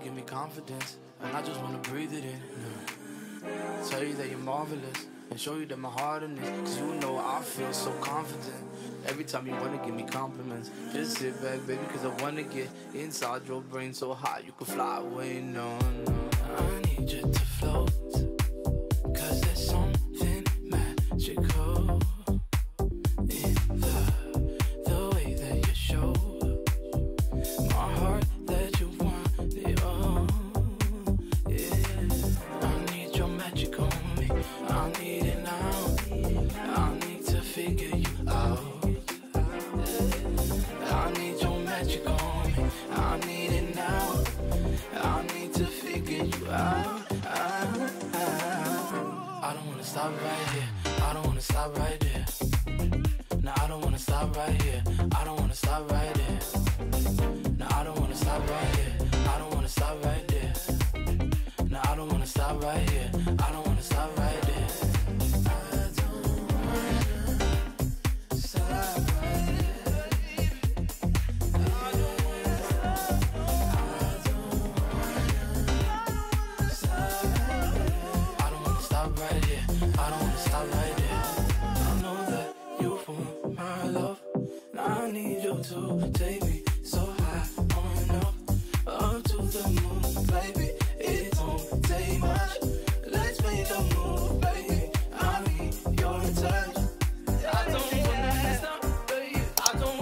give me confidence, and I just wanna breathe it in. Tell you that you're marvelous, and show you that my heart in it. Cause you know I feel so confident every time you wanna give me compliments. Just sit back, baby, cause I wanna get inside your brain so high you can fly away. No, no, I need you to float, cause there's something magical in the way that you show my heart that you want it all. Yeah, I need your magic on me, I need it now. I need to figure you out. I need your magic on me, I need it now. I need to figure you out. I don't wanna stop right here, I don't wanna stop right there. No, I don't wanna stop right here, I don't wanna stop right there. No, I don't wanna stop right here, I don't wanna stop right there. No, I don't wanna stop right here, I don't wanna stop right there. I don't wanna stop right there. I don't wanna stop right here, I don't wanna stop right there. I know that you want my love, I need you to take me so high on up to the moon, baby. It don't take much, let's make a move, baby. I need your touch. I don't wanna stop, baby. I don't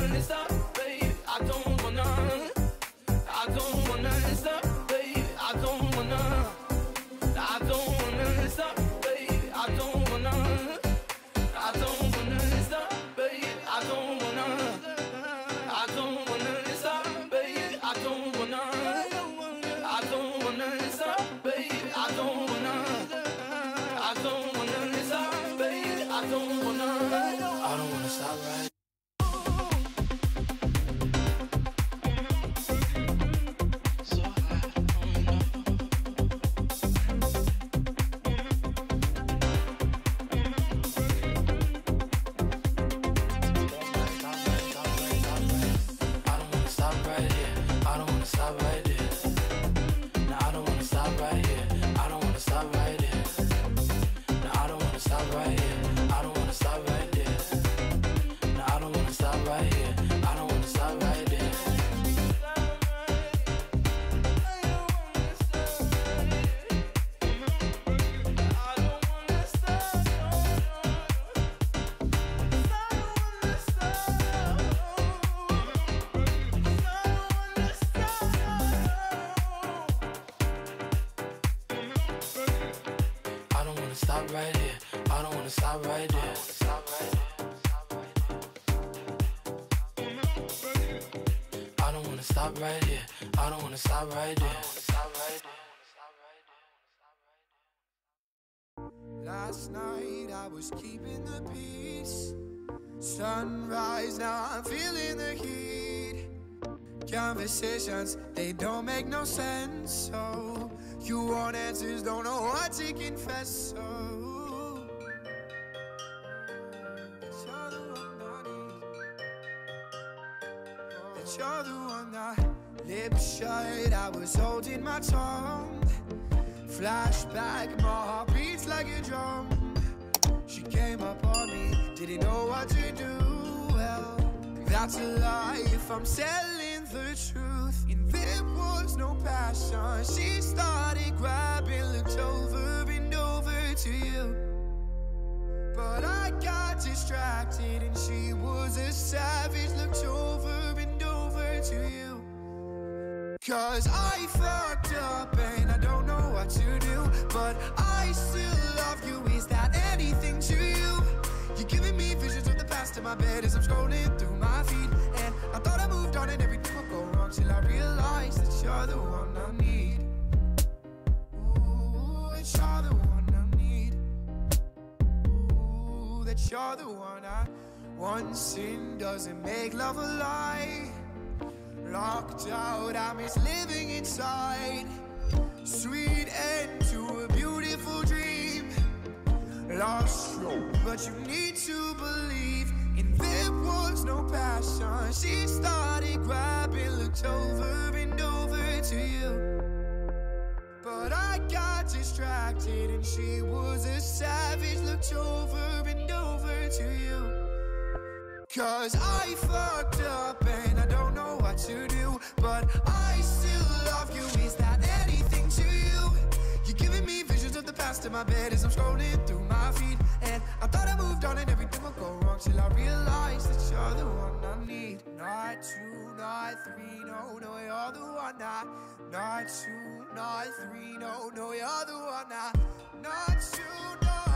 wanna stop, baby. I don't wanna stop, baby. I don't wanna stop, baby. I don't wanna stop, baby. I don't wanna stop, baby. I don't wanna stop, baby. I don't wanna stop, baby. I don't wanna stop right. So high, stop right here, I don't wanna stop right there. No, I don't wanna stop right here, I don't wanna stop right there. No, I don't wanna stop right here, I don't wanna stop right there. No, I don't wanna stop right here, I don't wanna stop right there. I don't wanna stop right here, I don't wanna stop right there. I don't wanna stop right here, I don't wanna stop right there. Last night I was keeping the peace. Sunrise, now I'm feeling the heat. Conversations, they don't make no sense. So you want answers, don't know what to confess. So you're the one I need. That you're the one I lips shut, I was holding my tongue. Flashback, my heart beats like a drum. She came up on me, didn't know what to do. Well, that's a lie if I'm telling the truth. And there was no passion. She started grabbing, looked over and over to you. But I got distracted and she was a savage, looked over and over to you. Cause I fucked up and I don't know what to do, but I still love you. Is that anything to you? You're giving me visions of the past in my bed as I'm scrolling through my feed. And I thought I moved on and everything would go wrong till I realized that you're the one I need. Ooh, that you're the one I need. Ooh, that you're the one I want. Sin doesn't make love a lie. Locked out, I miss living inside. Sweet end to a beautiful dream. Lost, but you need to believe in there was no passion. She started grabbing, looked over and over to you. But I got distracted and she was a savage, looked over and over to you. Cause I fucked up and I don't know what to do, but I still love you. Is that anything to you? You're giving me visions of the past in my bed as I'm scrolling through my feed. And I thought I moved on and everything would go wrong till I realized that you're the one I need. Not two, not three, no, no, you're the one not two, not three, no, no, you're the one not two, not